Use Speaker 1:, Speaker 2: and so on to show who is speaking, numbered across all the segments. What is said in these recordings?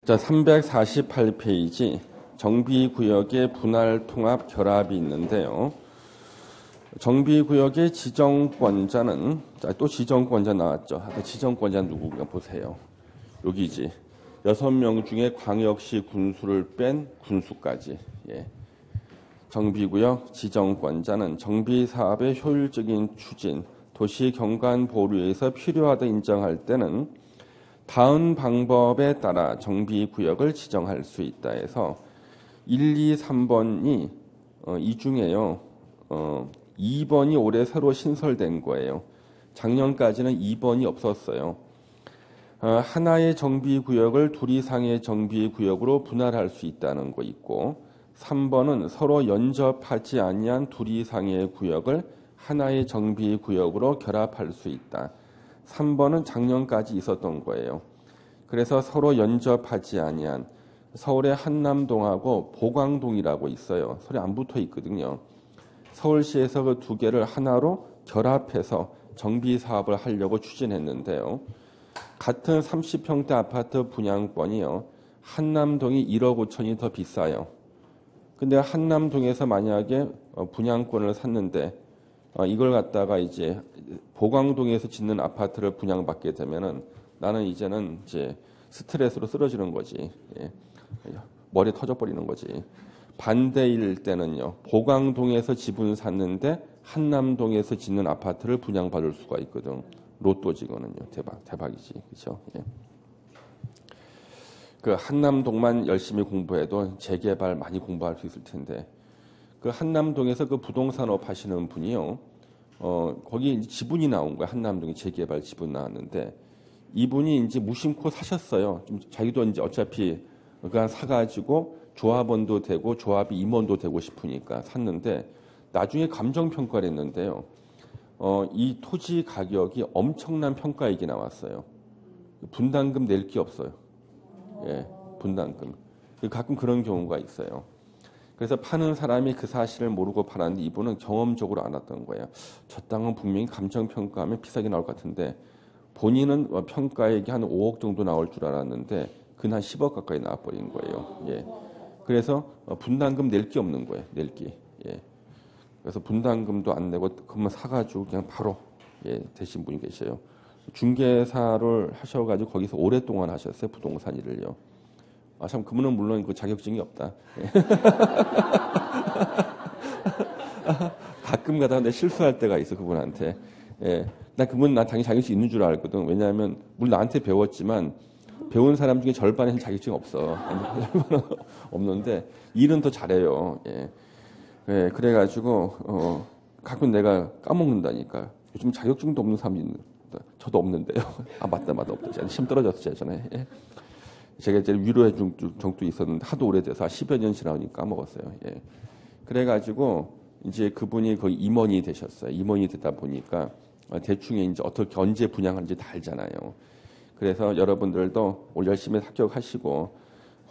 Speaker 1: 자, 348페이지 정비구역의 분할 통합 결합이 있는데요. 정비구역의 지정권자는, 자, 또 지정권자 나왔죠. 지정권자 누구가 보세요. 여기지. 6명 중에 광역시 군수를 뺀 군수까지. 예. 정비구역 지정권자는 정비사업의 효율적인 추진, 도시 경관 보류에서 필요하다 인정할 때는 다음 방법에 따라 정비구역을 지정할 수 있다 해서 1, 2, 3번이 이 중에요. 2번이 올해 새로 신설된 거예요. 작년까지는 2번이 없었어요. 하나의 정비구역을 둘 이상의 정비구역으로 분할할 수 있다는 거 있고 3번은 서로 연접하지 아니한 둘 이상의 구역을 하나의 정비구역으로 결합할 수 있다. 3번은 작년까지 있었던 거예요. 그래서 서로 연접하지 아니한 서울의 한남동하고 보광동이라고 있어요. 서로 안 붙어 있거든요. 서울시에서 그 두 개를 하나로 결합해서 정비 사업을 하려고 추진했는데요. 같은 30평대 아파트 분양권이요. 한남동이 1억 5천이 더 비싸요. 근데 한남동에서 만약에 분양권을 샀는데 이걸 갖다가 이제 보광동에서 짓는 아파트를 분양받게 되면은 나는 이제는 이제 스트레스로 쓰러지는 거지. 예. 머리 터져버리는 거지. 반대일 때는요. 보광동에서 집을 샀는데 한남동에서 짓는 아파트를 분양받을 수가 있거든. 로또지거든요. 대박이지. 그렇죠? 예. 그 한남동만 열심히 공부해도 재개발 많이 공부할 수 있을 텐데 그 한남동에서 그 부동산업 하시는 분이요. 거기 지분이 나온 거야. 한남동에 재개발 지분 나왔는데 이분이 이제 무심코 사셨어요. 좀 자기도 이제 어차피 그냥 사가지고 조합원도 되고 조합이 임원도 되고 싶으니까 샀는데 나중에 감정 평가를 했는데요. 이 토지 가격이 엄청난 평가액이 나왔어요. 분담금 낼 게 없어요. 예, 분담금. 가끔 그런 경우가 있어요. 그래서 파는 사람이 그 사실을 모르고 팔았는데 이분은 경험적으로 알았던 거예요. 저 땅은 분명히 감정평가하면 비싸게 나올 것 같은데 본인은 평가액이 한 5억 정도 나올 줄 알았는데 그건 한 10억 가까이 나와버린 거예요. 예. 그래서 분담금 낼 게 없는 거예요. 낼 게. 예. 그래서 분담금도 안 내고 그것만 사가지고 그냥 바로 예, 되신 분이 계셔요. 중개사를 하셔가지고 거기서 오랫동안 하셨어요. 부동산 일을요. 참 그분은 물론 그 자격증이 없다. 가끔 가다가 내 실수할 때가 있어 그분한테. 예, 나 당연히 자격증 있는 줄 알거든. 왜냐하면 물론 나한테 배웠지만 배운 사람 중에 절반에는 자격증 없어. 없는데 일은 더 잘해요. 예, 예 그래가지고 가끔 내가 까먹는다니까. 요즘 자격증도 없는 사람이 있는. 저도 없는데요. 맞다 없다. 시험 떨어졌어요 전에. 예. 제가 이제 위로해 준 정도 있었는데 하도 오래돼서 10여 년 지나니까 까먹었어요. 예. 그래가지고 이제 그분이 거의 임원이 되셨어요. 임원이 되다 보니까 대충 이제 어떻게 언제 분양하는지 다 알잖아요. 그래서 여러분들도 올 열심히 합격하시고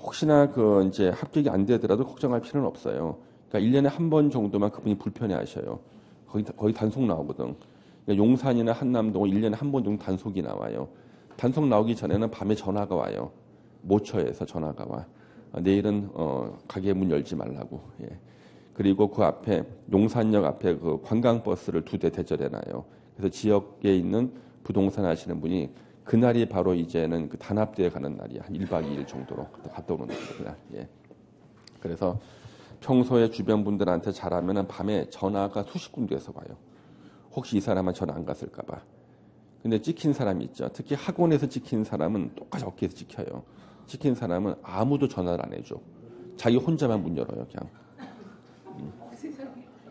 Speaker 1: 혹시나 그 이제 합격이 안 되더라도 걱정할 필요는 없어요. 그러니까 1년에 한 번 정도만 그분이 불편해하셔요. 거의 단속 나오거든. 그러니까 용산이나 한남동은 1년에 한 번 정도 단속이 나와요. 단속 나오기 전에는 밤에 전화가 와요. 모처에서 전화가 와. 내일은 가게 문 열지 말라고. 예. 그리고 그 앞에 용산역 앞에 그 관광버스를 2대 대절해놔요. 그래서 지역에 있는 부동산 하시는 분이 그날이 바로 이제는 그 단합대에 가는 날이야. 한 1박 2일 정도로 갔다 오는 날이구나. 예. 그래서 평소에 주변 분들한테 잘하면은 밤에 전화가 수십 군데에서 와요. 혹시 이 사람은 전화 안 갔을까봐. 근데 찍힌 사람이 있죠. 특히 학원에서 찍힌 사람은 똑같이 어깨에서 찍혀요. 찍힌 사람은 아무도 전화를 안 해줘. 자기 혼자만 문 열어요, 그냥.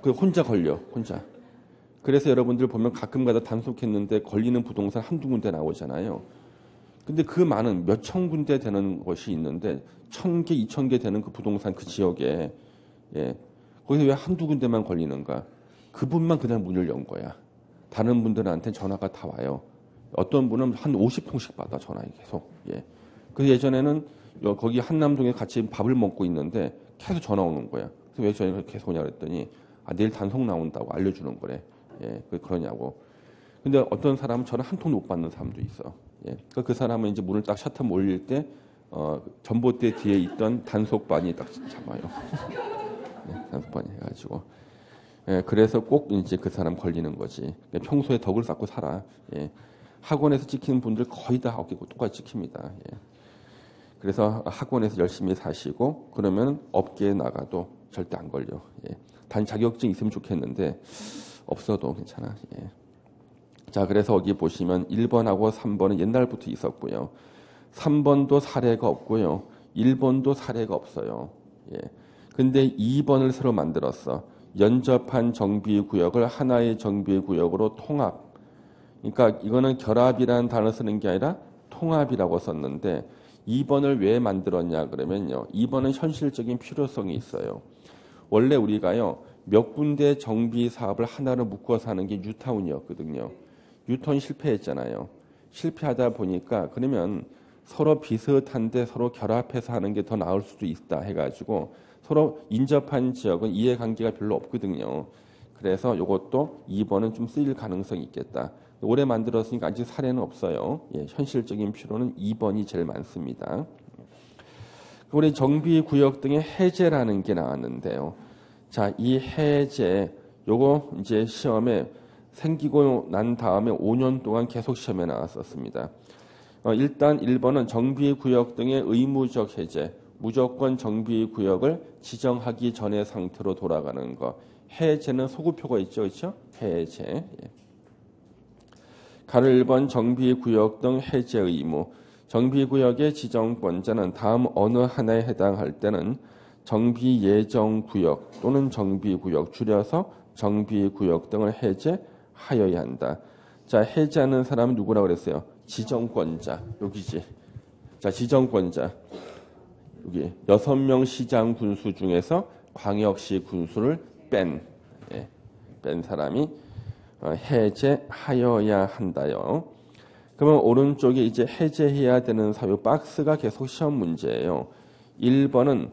Speaker 1: 그 혼자 걸려, 혼자. 그래서 여러분들 보면 가끔가다 단속했는데 걸리는 부동산 한두 군데 나오잖아요. 근데 그 많은 몇천 군데 되는 것이 있는데 1,000개, 2,000개 되는 그 부동산 그 지역에 예, 거기서 왜 한두 군데만 걸리는가? 그분만 그날 문을 연 거야. 다른 분들한테 전화가 다 와요. 어떤 분은 한 50통씩 받아 전화 계속. 예. 그래서 예전에는 거기 한남동에 같이 밥을 먹고 있는데 계속 전화 오는 거야. 그래서 왜 전화 계속 오냐 그랬더니 내일 단속 나온다고 알려주는 거래. 예, 그러냐고. 근데 어떤 사람은 전화 한 통도 못 받는 사람도 있어. 예, 그 사람은 이제 문을 딱 셔터 올릴 때 전봇대 뒤에 있던 단속반이 딱 잡아요. 네, 단속반이 해가지고. 예, 그래서 꼭 이제 그 사람 걸리는 거지. 평소에 덕을 쌓고 살아. 예. 학원에서 찍히는 분들 거의 다 똑같이 찍힙니다. 예. 그래서 학원에서 열심히 사시고 그러면 업계에 나가도 절대 안 걸려. 예. 단 자격증 있으면 좋겠는데 없어도 괜찮아. 예. 자, 그래서 여기 보시면 1번하고 3번은 옛날부터 있었고요. 3번도 사례가 없고요. 1번도 사례가 없어요. 예. 근데 2번을 새로 만들었어. 연접한 정비구역을 하나의 정비구역으로 통합. 그러니까 이거는 결합이라는 단어를 쓰는 게 아니라 통합이라고 썼는데 2번을 왜 만들었냐 그러면요. 2번은 현실적인 필요성이 있어요. 원래 우리가요. 몇 군데 정비 사업을 하나로 묶어서 하는 게 뉴타운이었거든요. 뉴타운 실패했잖아요. 실패하다 보니까 그러면 서로 비슷한데 서로 결합해서 하는 게 더 나을 수도 있다 해가지고 서로 인접한 지역은 이해관계가 별로 없거든요. 그래서 이것도 2번은 좀 쓰일 가능성이 있겠다. 올해 만들었으니까 아직 사례는 없어요. 예, 현실적인 필요는 2번이 제일 많습니다. 우리 정비구역 등의 해제라는 게 나왔는데요. 자, 이 해제, 요거 이제 시험에 생기고 난 다음에 5년 동안 계속 시험에 나왔었습니다. 일단 1번은 정비구역 등의 의무적 해제, 무조건 정비구역을 지정하기 전의 상태로 돌아가는 거. 해제는 소구표가 있죠, 그렇죠? 해제. 예. 가로 1번 정비구역 등 해제 의무. 정비구역의 지정권자는 다음 어느 하나에 해당할 때는 정비예정구역 또는 정비구역 줄여서 정비구역 등을 해제하여야 한다. 자, 해제하는 사람은 누구라고 그랬어요? 지정권자. 여기지. 자, 지정권자. 여기 6명 시장 군수 중에서 광역시 군수를 뺀 사람이 해제하여야 한다요. 그러면 오른쪽에 이제 해제해야 되는 사유 박스가 계속 시험 문제예요. 1번은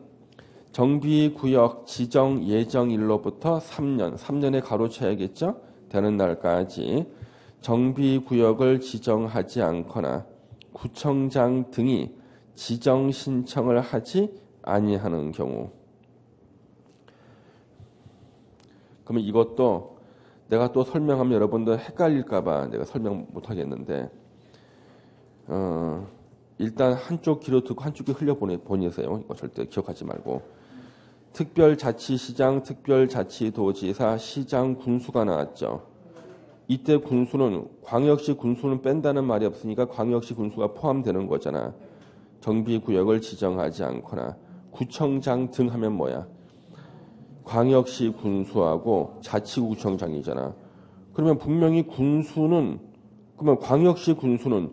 Speaker 1: 정비구역 지정 예정일로부터 3년에 가로쳐야겠죠? 되는 날까지 정비구역을 지정하지 않거나 구청장 등이 지정 신청을 하지 아니하는 경우. 그러면 이것도 내가 또 설명하면 여러분들 헷갈릴까봐 내가 설명 못하겠는데 일단 한쪽 귀로 듣고 한쪽 귀 흘려보내세요. 이거 절대 기억하지 말고. 특별자치시장, 특별자치도지사, 시장, 군수가 나왔죠. 이때 군수는 광역시 군수는 뺀다는 말이 없으니까 광역시 군수가 포함되는 거잖아. 정비구역을 지정하지 않거나 구청장 등 하면 뭐야? 광역시 군수하고 자치구청장이잖아. 그러면 분명히 군수는 그러면 광역시 군수는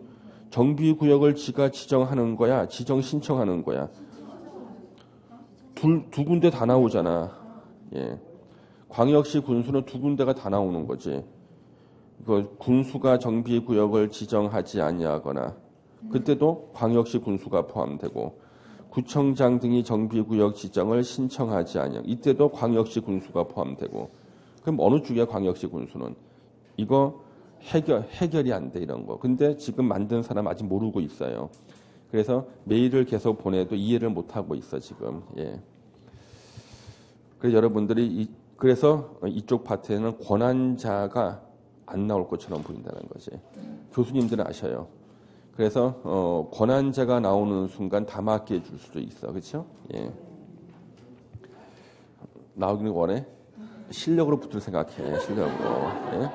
Speaker 1: 정비구역을 지가 지정하는 거야, 지정 신청하는 거야. 두 군데 다 나오잖아. 예. 광역시 군수는 두 군데가 다 나오는 거지. 그 군수가 정비구역을 지정하지 아니하거나 그때도 광역시 군수가 포함되고 구청장 등이 정비구역 지정을 신청하지 아니하. 이때도 광역시 군수가 포함되고. 그럼 어느 쪽이야 광역시 군수는? 이거 해결이 안 돼 이런 거. 근데 지금 만든 사람 아직 모르고 있어요. 그래서 메일을 계속 보내도 이해를 못 하고 있어 지금. 예. 그래서 여러분들이 그래서 이쪽 파트에는 권한자가 안 나올 것처럼 보인다는 거지. 교수님들은 아셔요. 그래서 권한자가 나오는 순간 다 맞게 해줄 수도 있어, 그렇죠? 예. 나오기는 원해? 실력으로 붙을 생각해, 실력으로. 예?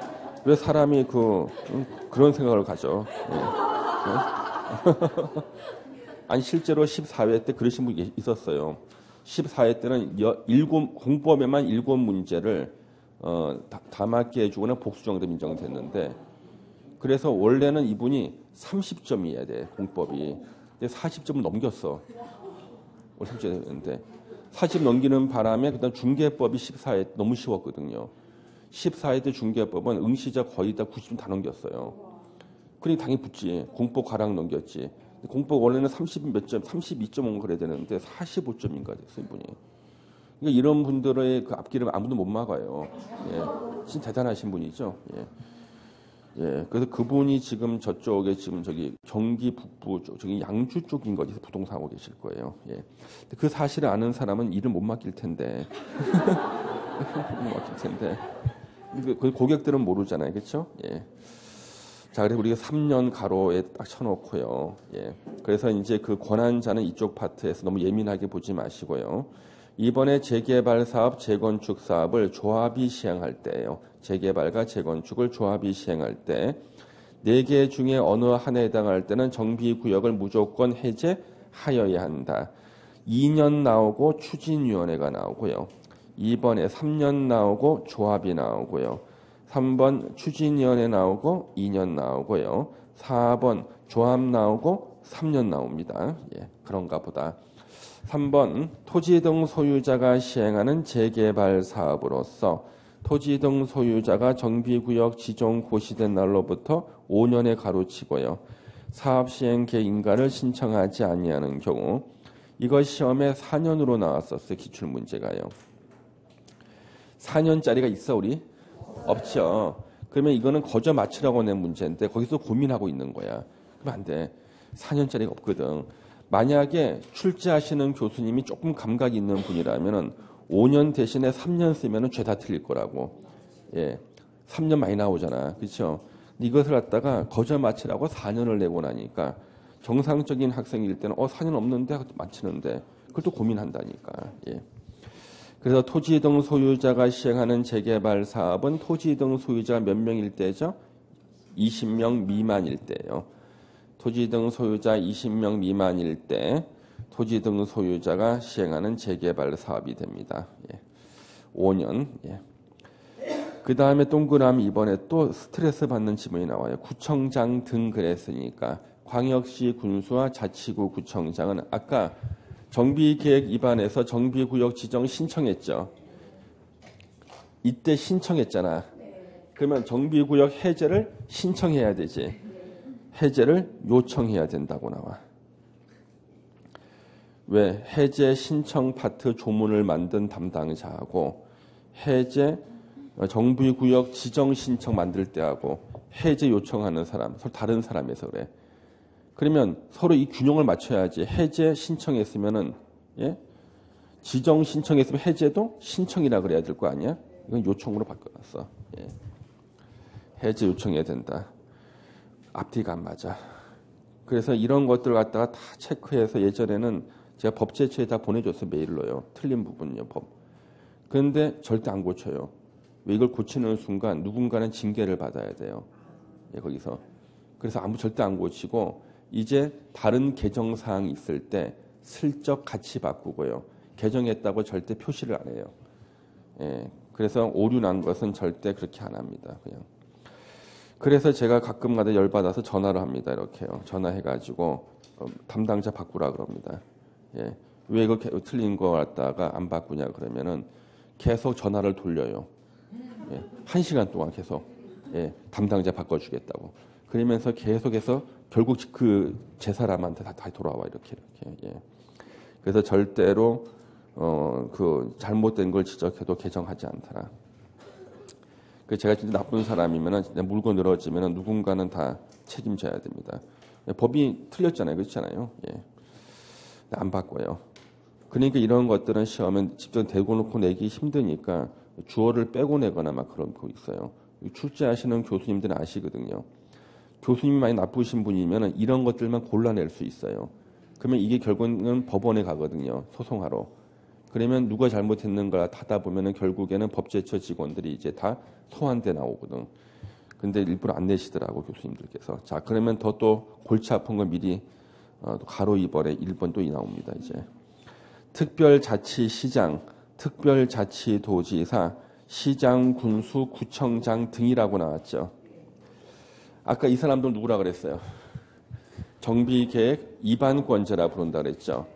Speaker 1: 왜 사람이 그런 생각을 가져? 예. 예? 아니 실제로 14회 때 그러신 분이 있었어요. 14회 때는 공법에만 7문제를 다 맞게 해주거나 복수 정도 인정됐는데 그래서 원래는 이분이 30점이어야 돼 공법이. 근데 40점 넘겼어. 30점인데 40 넘기는 바람에 그다음 중개법이 14회 너무 쉬웠거든요. 14회 때 중개법은 응시자 거의 다 90점 다 넘겼어요. 그러니 당연히 붙지. 공법 가량 넘겼지. 공법 원래는 30 몇 점, 32.5 그래야 되는데 45점인가 됐어 이분이. 그러니까 이런 분들의 그 앞길을 아무도 못 막아요. 예. 진짜 대단하신 분이죠. 예. 예, 그래서 그분이 지금 저쪽에 지금 저기 경기 북부 쪽, 저기 양주 쪽인 거지 부동산 하고 계실 거예요. 예. 근데 그 사실을 아는 사람은 일을 못 맡길 텐데, 못 맡길 텐데, 그 고객들은 모르잖아요, 그렇죠? 예. 자, 그래서 우리가 3년 가로에 딱 쳐놓고요. 예. 그래서 이제 그 권한자는 이쪽 파트에서 너무 예민하게 보지 마시고요. 이번에 재개발 사업, 재건축 사업을 조합이 시행할 때예요. 재개발과 재건축을 조합이 시행할 때 4개 중에 어느 하나에 해당할 때는 정비구역을 무조건 해제하여야 한다. 2년 나오고 추진위원회가 나오고요. 2번에 3년 나오고 조합이 나오고요. 3번 추진위원회 나오고 2년 나오고요. 4번 조합 나오고 3년 나옵니다. 예, 그런가 보다. 3번 토지 등 소유자가 시행하는 재개발 사업으로서 토지 등 소유자가 정비구역 지정 고시된 날로부터 5년에 가로치고요. 사업 시행 계획인가를 신청하지 아니하는 경우 이거 시험에 4년으로 나왔었어요. 기출문제가요. 4년짜리가 있어 우리? 없죠. 그러면 이거는 거저 맞추라고 낸 문제인데 거기서 고민하고 있는 거야. 그러면 안 돼. 4년짜리가 없거든. 만약에 출제하시는 교수님이 조금 감각이 있는 분이라면은 5년 대신에 3년 쓰면은 죄다 틀릴 거라고. 예. 3년 많이 나오잖아. 그렇죠? 이것을 갖다가 거저 맞추라고 4년을 내고 나니까 정상적인 학생일 때는 4년 없는데 하고 맞추는데 그걸 또 고민한다니까. 예. 그래서 토지 등 소유자가 시행하는 재개발 사업은 토지 등 소유자 몇 명일 때죠? 20명 미만일 때예요. 토지 등 소유자 20명 미만일 때 토지 등 소유자가 시행하는 재개발 사업이 됩니다. 예. 5년. 예. 그 다음에 동그라미 이번에 또 스트레스 받는 지문이 나와요. 구청장 등 그랬으니까 광역시 군수와 자치구 구청장은 아까 정비계획 위반해서 정비구역 지정 신청했죠. 이때 신청했잖아. 그러면 정비구역 해제를 신청해야 되지. 해제를 요청해야 된다고 나와. 왜? 해제 신청 파트 조문을 만든 담당자하고 해제 정비구역 지정 신청 만들 때하고 해제 요청하는 사람 서로 다른 사람에서 그래. 그러면 서로 이 균형을 맞춰야지. 해제 신청했으면은 예? 지정 신청했으면 해제도 신청이라 그래야 될 거 아니야? 이건 요청으로 바꿔놨어. 예. 해제 요청해야 된다. 앞뒤가 안 맞아. 그래서 이런 것들 갖다가 다 체크해서 예전에는 제가 법제처에 다 보내줬어요. 메일로요. 틀린 부분요. 법. 그런데 절대 안 고쳐요. 왜 이걸 고치는 순간 누군가는 징계를 받아야 돼요. 예, 거기서. 그래서 절대 안 고치고 이제 다른 개정 사항이 있을 때 슬쩍 같이 바꾸고요. 개정했다고 절대 표시를 안 해요. 예, 그래서 오류 난 것은 절대 그렇게 안 합니다. 그냥. 그래서 제가 가끔가다 열받아서 전화를 합니다. 이렇게요. 전화해가지고 담당자 바꾸라 그럽니다. 예, 왜 이거 틀린 거 갖다가 안 바꾸냐 그러면은 계속 전화를 돌려요. 예, 1시간 동안 계속 예, 담당자 바꿔주겠다고. 그러면서 계속해서 결국 그 제 사람한테 다 돌아와 이렇게. 예. 그래서 절대로 그 잘못된 걸 지적해도 개정하지 않더라. 그 제가 진짜 나쁜 사람이면은 물고 늘어지면은 누군가는 다 책임져야 됩니다. 법이 틀렸잖아요, 그렇잖아요. 예. 안 바꿔요. 그러니까 이런 것들은 시험에 직접 대고 놓고 내기 힘드니까 주어를 빼고 내거나 막 그런 거 있어요. 출제하시는 교수님들은 아시거든요. 교수님이 많이 나쁘신 분이면 이런 것들만 골라낼 수 있어요. 그러면 이게 결국은 법원에 가거든요. 소송하러. 그러면 누가 잘못했는가 하다 보면은 결국에는 법제처 직원들이 이제 다 소환돼 나오거든. 근데 일부러 안 내시더라고 교수님들께서. 자, 그러면 더 또 골치 아픈 건 미리 가로 2번에 1번 또 나옵니다. 이제 특별자치시장, 특별자치도지사, 시장, 군수, 구청장 등이라고 나왔죠. 아까 이 사람들 누구라 그랬어요? 정비계획 위반권자라 부른다 그랬죠.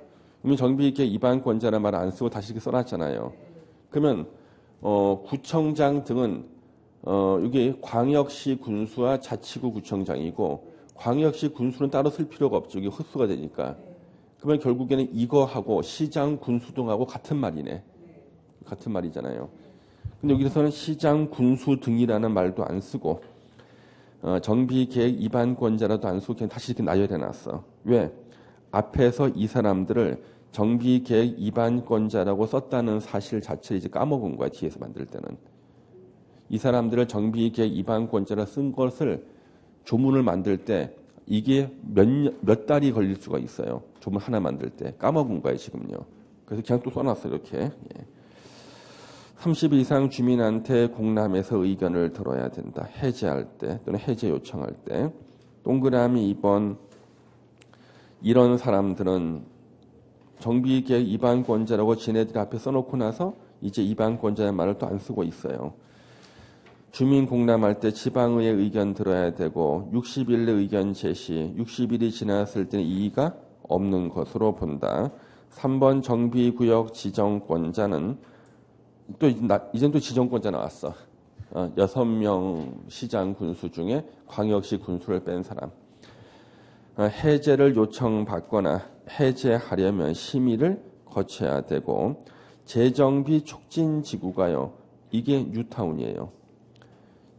Speaker 1: 그러면 정비계획 위반권자라는 말 안 쓰고 다시 이렇게 써놨잖아요. 그러면 구청장 등은 이게 광역시 군수와 자치구 구청장이고 광역시 군수는 따로 쓸 필요가 없죠. 이게 헛수가 되니까. 그러면 결국에는 이거하고 시장, 군수 등하고 같은 말이네. 같은 말이잖아요. 근데 여기서는 시장, 군수 등이라는 말도 안 쓰고 정비계획 위반권자라도 안 쓰고 그냥 다시 이렇게 나열해 놨어. 왜? 앞에서 이 사람들을 정비계획 위반권자라고 썼다는 사실 자체를 이제 까먹은 거야. 뒤에서 만들 때는. 이 사람들을 정비계획 위반권자라 쓴 것을 조문을 만들 때 이게 몇 달이 걸릴 수가 있어요. 조문 하나 만들 때. 까먹은 거예요, 지금요. 그래서 그냥 또 써놨어, 이렇게. 예. 30일 이상 주민한테 공람해서 의견을 들어야 된다. 해제할 때 또는 해제 요청할 때. 동그라미 2번. 이런 사람들은 정비계획 위반권자라고 지네들 앞에 써놓고 나서 이제 위반권자의 말을 또 안 쓰고 있어요. 주민 공람할 때 지방의회 의견 들어야 되고 60일 내 의견 제시, 60일이 지났을 때는 이의가 없는 것으로 본다. 3번 정비구역 지정권자는 또 이젠 또 지정권자 나왔어. 6명 시장 군수 중에 광역시 군수를 뺀 사람. 해제를 요청받거나 해제하려면 심의를 거쳐야 되고 재정비 촉진지구가요. 이게 뉴타운이에요.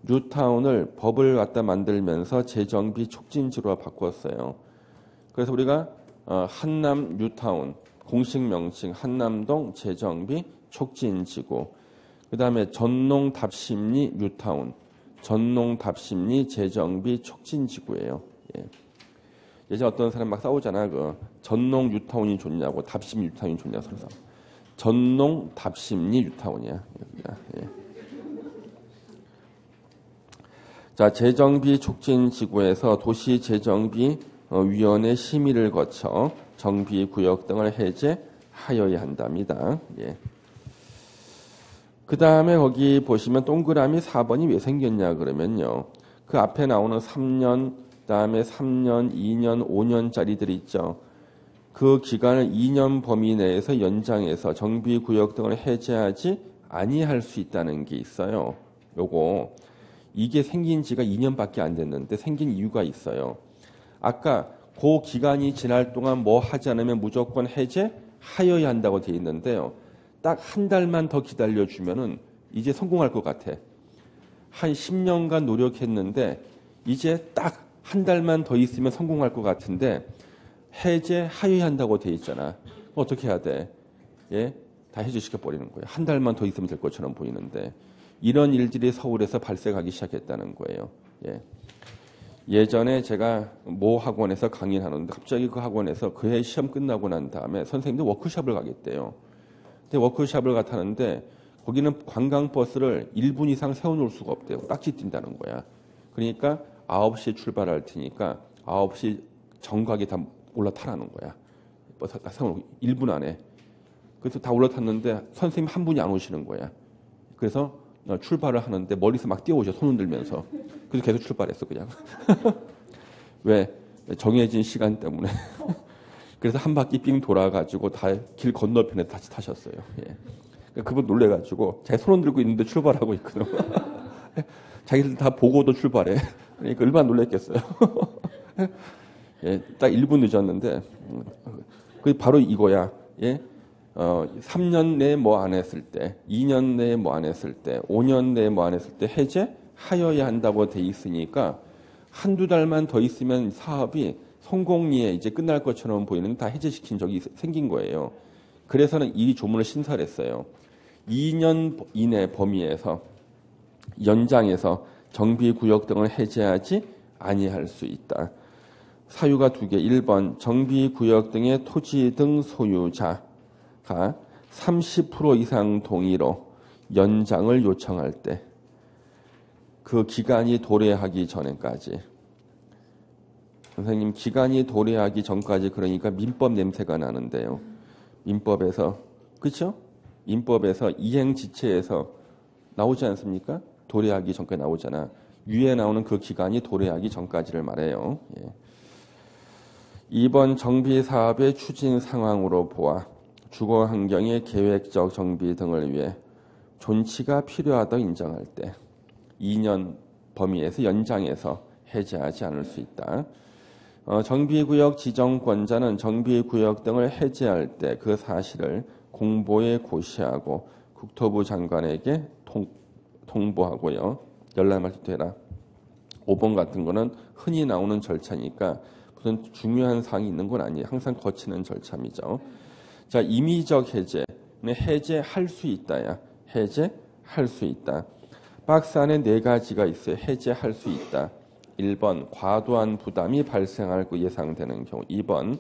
Speaker 1: 뉴타운을 법을 갖다 만들면서 재정비 촉진지구로 바꿨어요. 그래서 우리가 한남 뉴타운 공식 명칭 한남동 재정비 촉진지구. 그 다음에 전농답심리 뉴타운 전농답심리 재정비 촉진지구예요. 예. 예전에 어떤 사람 막 싸우잖아. 그 전농 뉴타운이 좋냐고 답심 뉴타운이 좋냐고 서로. 전농 답심리 뉴타운이야. 예. 자, 재정비 촉진지구에서 도시재정비위원회 심의를 거쳐 정비구역 등을 해제하여야 한답니다. 예. 그 다음에 거기 보시면 동그라미 4번이 왜 생겼냐 그러면요. 그 앞에 나오는 3년, 그다음에 3년, 2년, 5년짜리들 있죠. 그 기간을 2년 범위 내에서 연장해서 정비구역 등을 해제하지 아니할 수 있다는 게 있어요. 요거 이게 생긴 지가 2년밖에 안 됐는데 생긴 이유가 있어요. 아까 그 기간이 지날 동안 뭐 하지 않으면 무조건 해제하여야 한다고 돼 있는데요. 딱 한 달만 더 기다려주면은 이제 성공할 것 같아. 한 10년간 노력했는데 이제 딱 한 달만 더 있으면 성공할 것 같은데 해제하여야 한다고 돼 있잖아. 어떻게 해야 돼? 예, 다 해제시켜 버리는 거예요. 한 달만 더 있으면 될 것처럼 보이는데 이런 일들이 서울에서 발생하기 시작했다는 거예요. 예. 예전에 제가 모 학원에서 강의를 하는데 갑자기 그 학원에서 그 해 시험 끝나고 난 다음에 선생님들 워크숍을 가겠대요. 근데 워크숍을 가타는데 거기는 관광버스를 1분 이상 세워놓을 수가 없대요. 딱지 뛴다는 거야. 그러니까 9시에 출발할 테니까 9시 정각에 다 올라타라는 거야. 버스 다 세워놓고 1분 안에. 그래서 다 올라탔는데 선생님 한 분이 안 오시는 거야. 그래서 출발을 하는데 멀리서 막 뛰어오셔. 손 흔들면서. 그래서 계속 출발했어 그냥. 왜? 정해진 시간 때문에. 그래서 한 바퀴 삥 돌아가지고 다 길 건너편에 다시 타셨어요. 예. 그분 놀래가지고 자기 손 흔들고 있는데 출발하고 있거든. 자기들 다 보고도 출발해. 그러니까 얼마나 놀랬겠어요. 예, 딱 1분 늦었는데 그 바로 이거야. 예. 3년 내에 뭐 안 했을 때, 2년 내에 뭐 안 했을 때, 5년 내에 뭐 안 했을 때 해제하여야 한다고 돼 있으니까 한두 달만 더 있으면 사업이 성공리에 이제 끝날 것처럼 보이는 다 해제시킨 적이 생긴 거예요. 그래서는 이 조문을 신설했어요. 2년 이내 범위에서 연장해서 정비구역 등을 해제하지 아니할 수 있다. 사유가 2개. 1번 정비구역 등의 토지 등 소유자가 30% 이상 동의로 연장을 요청할 때 그 기간이 도래하기 전에까지. 선생님 기간이 도래하기 전까지 그러니까 민법 냄새가 나는데요. 민법에서 그렇죠? 민법에서 이행지체에서 나오지 않습니까? 도래하기 전까지 나오잖아. 위에 나오는 그 기간이 도래하기 전까지를 말해요. 예. 2번 정비사업의 추진 상황으로 보아 주거 환경의 계획적 정비 등을 위해 존치가 필요하다고 인정할 때 2년 범위에서 연장해서 해제하지 않을 수 있다. 정비구역 지정권자는 정비구역 등을 해제할 때 그 사실을 공보에 고시하고 국토부 장관에게 통보하고요. 열람할 수 되라. 5번 같은 거는 흔히 나오는 절차니까 무슨 중요한 사항이 있는 건 아니에요. 항상 거치는 절차이죠. 자, 임의적 해제. 해제할 수 있다야. 해제할 수 있다. 박스 안에 4가지가 있어요. 해제할 수 있다. 1번 과도한 부담이 발생할 거 예상되는 경우. 2번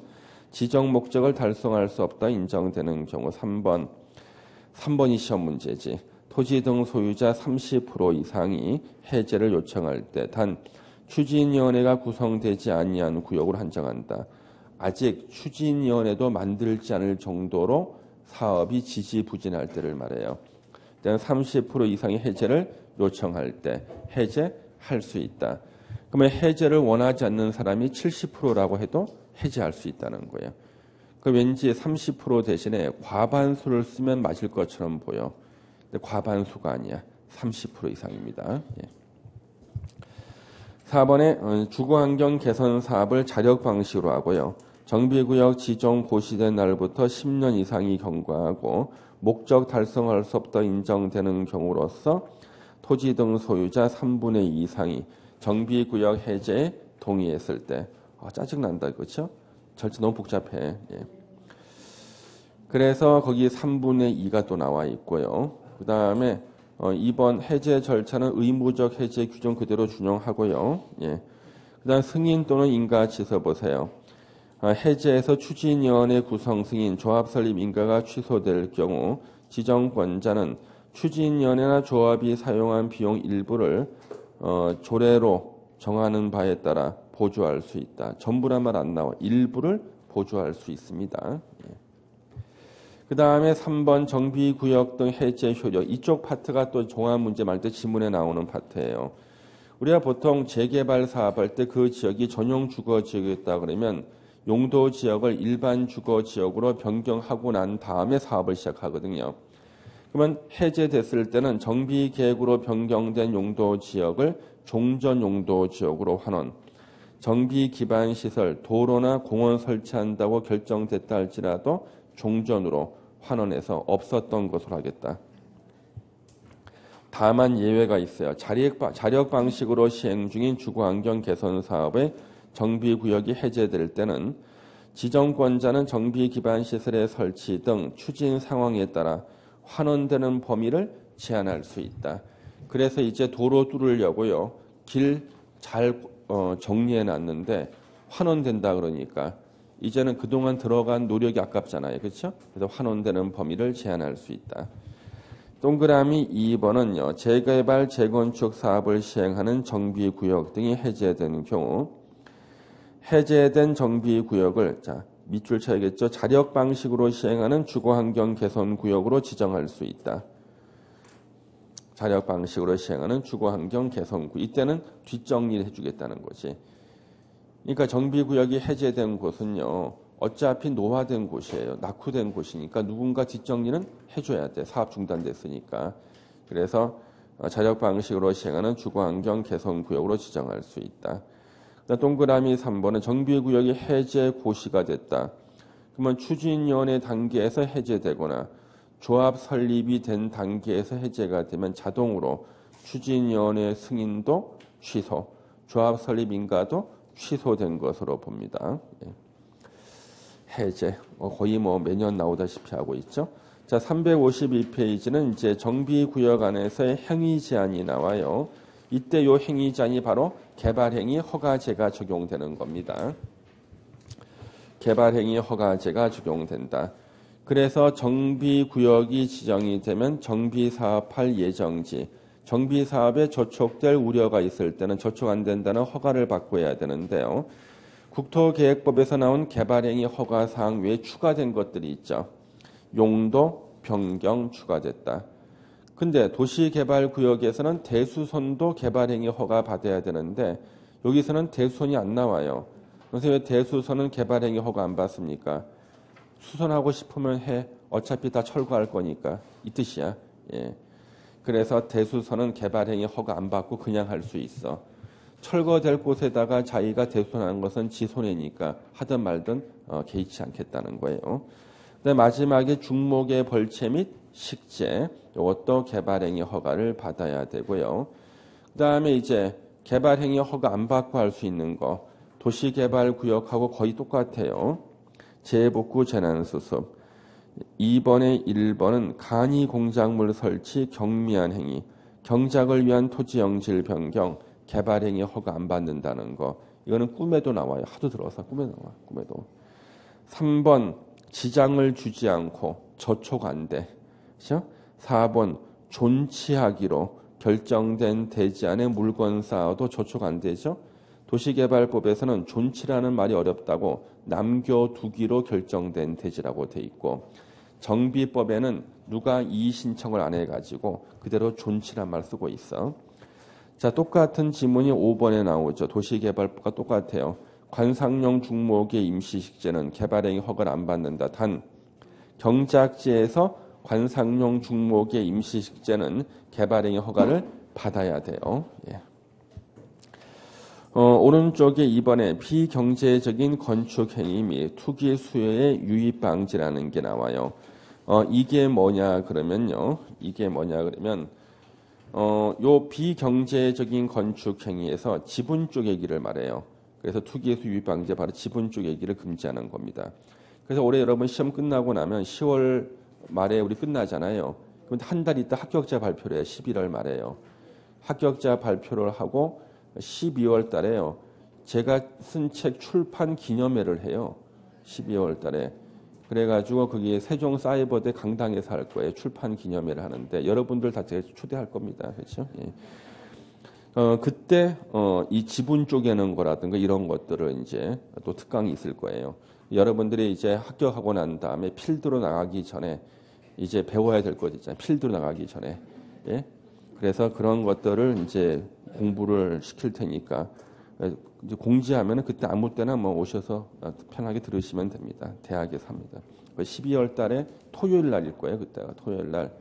Speaker 1: 지정 목적을 달성할 수 없다 인정되는 경우. 3번이 시험 문제지. 토지 등 소유자 30% 이상이 해제를 요청할 때 단 추진위원회가 구성되지 아니한 구역으로 한정한다. 아직 추진위원회도 만들지 않을 정도로 사업이 지지부진할 때를 말해요. 30% 이상의 해제를 요청할 때 해제할 수 있다. 그러면 해제를 원하지 않는 사람이 70%라고 해도 해제할 수 있다는 거예요. 그 왠지 30% 대신에 과반수를 쓰면 맞을 것처럼 보여. 근데 과반수가 아니야. 30% 이상입니다. 예. 4번에 주거환경 개선 사업을 자력 방식으로 하고요. 정비구역 지정 고시된 날부터 10년 이상이 경과하고 목적 달성할 수 없다 인정되는 경우로서 토지 등 소유자 3분의 2 이상이 정비구역 해제에 동의했을 때 짜증난다. 그렇죠? 절차 너무 복잡해. 예. 그래서 거기 3분의 2가 또 나와 있고요. 그 다음에 2번 해제 절차는 의무적 해제 규정 그대로 준용하고요. 예. 그 다음 승인 또는 인가 취소 보세요. 해제에서 추진위원회 구성 승인, 조합 설립 인가가 취소될 경우 지정권자는 추진위원회나 조합이 사용한 비용 일부를 조례로 정하는 바에 따라 보조할 수 있다. 전부란 말 안 나와. 일부를 보조할 수 있습니다. 예. 그 다음에 3번 정비구역 등 해제 효력. 이쪽 파트가 또 종합문제 말 때 지문에 나오는 파트예요. 우리가 보통 재개발 사업할 때 그 지역이 전용 주거지역이었다 그러면 용도 지역을 일반 주거지역으로 변경하고 난 다음에 사업을 시작하거든요. 그러면 해제됐을 때는 정비계획으로 변경된 용도 지역을 종전 용도 지역으로 환원, 정비 기반 시설, 도로나 공원 설치한다고 결정됐다 할지라도 종전으로 환원해서 없었던 것으로 하겠다. 다만 예외가 있어요. 자력 방식으로 시행 중인 주거환경 개선 사업의 정비구역이 해제될 때는 지정권자는 정비 기반 시설의 설치 등 추진 상황에 따라 환원되는 범위를 제한할 수 있다. 그래서 이제 도로 뚫으려고요. 길 잘 정리해 놨는데 환원된다 그러니까 이제는 그동안 들어간 노력이 아깝잖아요. 그렇죠? 그래서 환원되는 범위를 제한할 수 있다. 동그라미 2번은요. 재개발, 재건축 사업을 시행하는 정비구역 등이 해제된 경우 해제된 정비구역을 밑줄 쳐야겠죠. 자력 방식으로 시행하는 주거환경 개선구역으로 지정할 수 있다. 자력 방식으로 시행하는 주거환경 개선구. 이때는 뒷정리를 해주겠다는 거지. 그러니까 정비구역이 해제된 곳은요. 어차피 노화된 곳이에요. 낙후된 곳이니까 누군가 뒷정리는 해줘야 돼. 사업 중단됐으니까. 그래서 자력 방식으로 시행하는 주거환경 개선구역으로 지정할 수 있다. 동그라미 3번은 정비구역이 해제 고시가 됐다. 그러면 추진위원회 단계에서 해제되거나 조합 설립이 된 단계에서 해제가 되면 자동으로 추진위원회 승인도 취소, 조합 설립 인가도 취소된 것으로 봅니다. 해제 거의 매년 나오다시피 하고 있죠. 자, 352페이지는 이제 정비구역 안에서의 행위 제한이 나와요. 이때 요 행위 제한이 바로 개발행위 허가제가 적용되는 겁니다. 개발행위 허가제가 적용된다. 그래서 정비구역이 지정이 되면 정비사업할 예정지, 정비사업에 저촉될 우려가 있을 때는 저촉 안 된다는 허가를 받고 해야 되는데요. 국토계획법에서 나온 개발행위 허가사항 외에 추가된 것들이 있죠. 용도 변경 추가됐다. 근데 도시개발구역에서는 대수선도 개발행위 허가 받아야 되는데 여기서는 대수선이 안 나와요. 그래서 왜 대수선은 개발행위 허가 안 받습니까? 수선하고 싶으면 해. 어차피 다 철거할 거니까. 이 뜻이야. 예. 그래서 대수선은 개발행위 허가 안 받고 그냥 할 수 있어. 철거될 곳에다가 자기가 대수선하는 것은 지 손해니까 하든 말든 개의치 않겠다는 거예요. 근데 마지막에 중목의 벌채 및 식재 이것도 개발행위 허가를 받아야 되고요. 그 다음에 이제 개발행위 허가 안 받고 할 수 있는 거 도시개발구역하고 거의 똑같아요. 재복구 재난수습. 2번에 1번은 간이 공작물 설치 경미한 행위, 경작을 위한 토지영질 변경, 개발행위 허가 안 받는다는 거. 이거는 꿈에도 나와요. 하도 들어서 꿈에 나와. 꿈에도. 3번 지장을 주지 않고 저촉 안 돼. 그렇죠? 4번 존치하기로 결정된 대지 안에 물건 쌓아도 저촉 안 되죠. 도시개발법에서는 존치라는 말이 어렵다고 남겨두기로 결정된 대지라고 돼 있고 정비법에는 누가 이의 신청을 안 해가지고 그대로 존치란 말 쓰고 있어. 자, 똑같은 지문이 5번에 나오죠. 도시개발법과 똑같아요. 관상용 중목의 임시식재는 개발행위 허가를 안 받는다. 단 경작지에서 관상용 중목의 임시식재는 개발행위 허가를 받아야 돼요. 예. 오른쪽에 2번에 비경제적인 건축행위 및 투기 수요의 유입 방지라는 게 나와요. 이게 뭐냐 그러면요. 이게 뭐냐 그러면 요 비경제적인 건축행위에서 지분 쪼개기를 말해요. 그래서 투기에서 유입 방지 바로 지분 쪼개기를 금지하는 겁니다. 그래서 올해 여러분 시험 끝나고 나면 10월 말에 우리 끝나잖아요. 그럼 한 달 있다 합격자 발표를 해요. 11월 말에요. 합격자 발표를 하고 12월 달에요. 제가 쓴 책 출판 기념회를 해요. 12월 달에. 그래가지고 거기에 세종사이버대 강당에서 할 거예요. 출판 기념회를 하는데 여러분들 다 제가 초대할 겁니다. 그렇죠? 예. 그때 이 지분 쪼개는 거라든가 이런 것들을 이제 또 특강이 있을 거예요. 여러분들이 이제 합격하고 난 다음에 필드로 나가기 전에 이제 배워야 될 것 있잖아요. 필드로 나가기 전에. 예? 그래서 그런 것들을 이제 공부를 시킬 테니까 이제 공지하면은 그때 아무 때나 뭐 오셔서 편하게 들으시면 됩니다. 대학에서 합니다. 12월 달에 토요일 날일 거예요. 그때가 토요일 날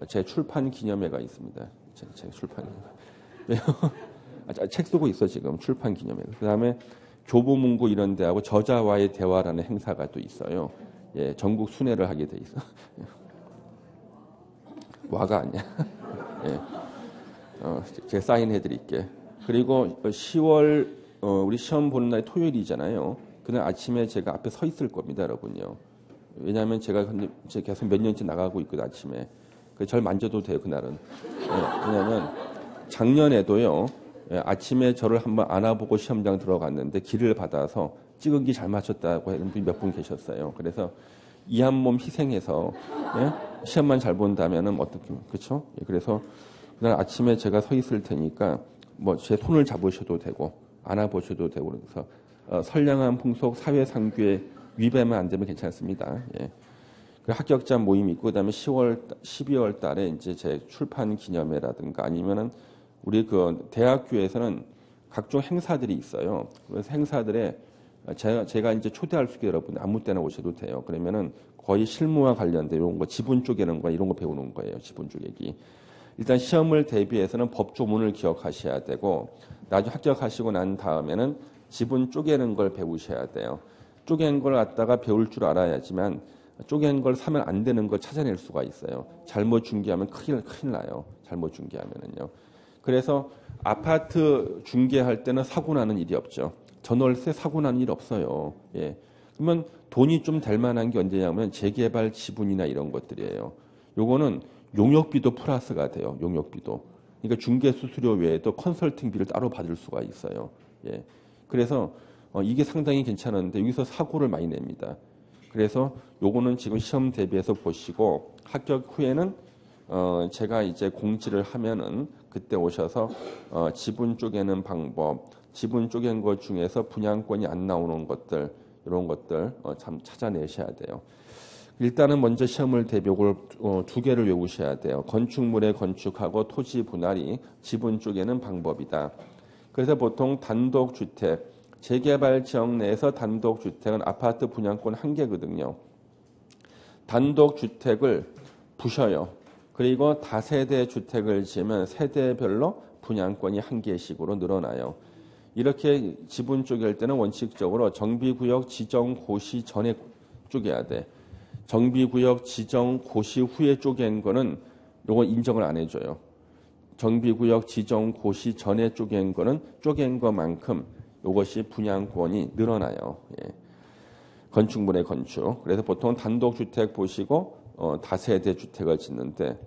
Speaker 1: 제 출판 기념회가 있습니다. 제 출판 기념회. 책 쓰고 있어 지금 출판 기념회. 그다음에 교보문고 이런 데하고 저자와의 대화라는 행사가 또 있어요. 예, 전국 순회를 하게 돼 있어. 와가 아니야. 예. 제가 사인해 드릴게. 그리고 10월 우리 시험 보는 날이 토요일이잖아요. 그날 아침에 제가 앞에 서 있을 겁니다, 여러분요. 왜냐하면 제가 계속 몇 년째 나가고 있거든요, 아침에. 절 만져도 돼요, 그날은. 예, 왜냐하면 작년에도요. 예, 아침에 저를 한번 안아보고 시험장 들어갔는데 길을 받아서 찌그기 잘 맞췄다고 하는 분이 몇 분 계셨어요. 그래서 이 한 몸 희생해서 예? 시험만 잘 본다면은 어떻게 그렇죠? 예, 그래서 그날 아침에 제가 서 있을 테니까 뭐 제 손을 잡으셔도 되고 안아보셔도 되고 그래서 선량한 풍속 사회상규에 위배만 안 되면 괜찮습니다. 예. 그 합격자 모임이 있고 그다음에 12월 달에 이제 제 출판 기념회라든가 아니면은 우리 그 대학교에서는 각종 행사들이 있어요. 그래서 행사들에 제가 이제 초대할 수 있게 여러분 아무 때나 오셔도 돼요. 그러면은 거의 실무와 관련된 이런 거 지분 쪼개는 거 이런 거 배우는 거예요. 지분 쪼개기. 일단 시험을 대비해서는 법조문을 기억하셔야 되고 나중에 합격하시고 난 다음에는 지분 쪼개는 걸 배우셔야 돼요. 쪼갠 걸 갖다가 배울 줄 알아야지만 쪼갠 걸 사면 안 되는 걸 찾아낼 수가 있어요. 잘못 중개하면 큰일 나요. 잘못 중개하면은요. 그래서 아파트 중개할 때는 사고 나는 일이 없죠. 전월세 사고 나는 일 없어요. 예. 그러면 돈이 좀 될 만한 게 언제냐면 재개발 지분이나 이런 것들이에요. 요거는 용역비도 플러스가 돼요. 용역비도. 그러니까 중개 수수료 외에도 컨설팅비를 따로 받을 수가 있어요. 예. 그래서 이게 상당히 괜찮은데 여기서 사고를 많이 냅니다. 그래서 요거는 지금 시험 대비해서 보시고 합격 후에는 제가 이제 공지를 하면은 그때 오셔서 지분 쪼개는 방법, 지분 쪼갠 것 중에서 분양권이 안 나오는 것들 이런 것들 참 찾아내셔야 돼요. 일단은 먼저 시험을 대비하고 두 개를 외우셔야 돼요. 건축물에 건축하고 토지 분할이 지분 쪼개는 방법이다. 그래서 보통 단독주택, 재개발 지역 내에서 단독주택은 아파트 분양권 한 개거든요. 단독주택을 부셔요. 그리고 다세대 주택을 지으면 세대별로 분양권이 한 개씩으로 늘어나요. 이렇게 지분 쪼갤 때는 원칙적으로 정비구역 지정 고시 전에 쪼개야 돼. 정비구역 지정 고시 후에 쪼갠 거는 요거 인정을 안 해줘요. 정비구역 지정 고시 전에 쪼갠 거는 쪼갠 것만큼 이것이 분양권이 늘어나요. 예. 건축물의 건축. 그래서 보통 단독주택 보시고 다세대 주택을 짓는데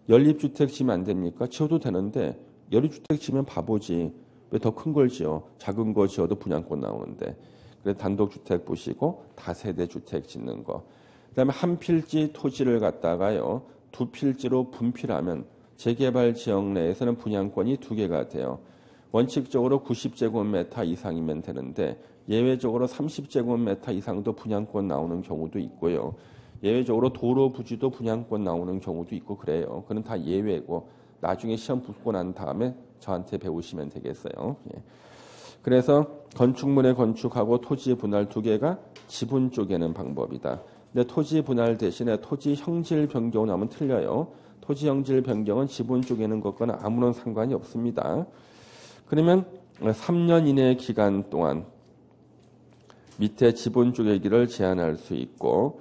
Speaker 1: 연립주택 지면 안 됩니까? 지어도 되는데 연립주택 지면 바보지. 왜 더 큰 걸 지어? 작은 거 지어도 분양권 나오는데. 그래서 단독주택 보시고 다세대 주택 짓는 거. 그다음에 한 필지 토지를 갖다가요. 두 필지로 분필하면 재개발 지역 내에서는 분양권이 두 개가 돼요. 원칙적으로 90제곱미터 이상이면 되는데 예외적으로 30제곱미터 이상도 분양권 나오는 경우도 있고요. 예외적으로 도로 부지도 분양권 나오는 경우도 있고 그래요. 그건 다 예외고 나중에 시험 붙고 난 다음에 저한테 배우시면 되겠어요. 예. 그래서 건축물의 건축하고 토지 분할 두 개가 지분 쪼개는 방법이다. 근데 토지 분할 대신에 토지 형질 변경을 하면 틀려요. 토지 형질 변경은 지분 쪼개는 것과는 아무런 상관이 없습니다. 그러면 3년 이내 기간 동안 밑에 지분 쪼개기를 제한할 수 있고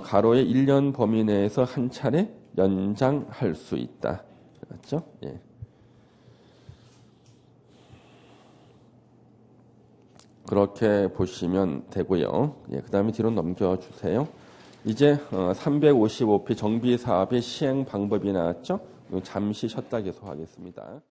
Speaker 1: 가로의 1년 범위 내에서 한 차례 연장할 수 있다. 맞죠? 예. 그렇게 보시면 되고요. 예, 그 다음에 뒤로 넘겨주세요. 이제 355피 정비 사업의 시행 방법이 나왔죠? 잠시 쉬었다 계속하겠습니다.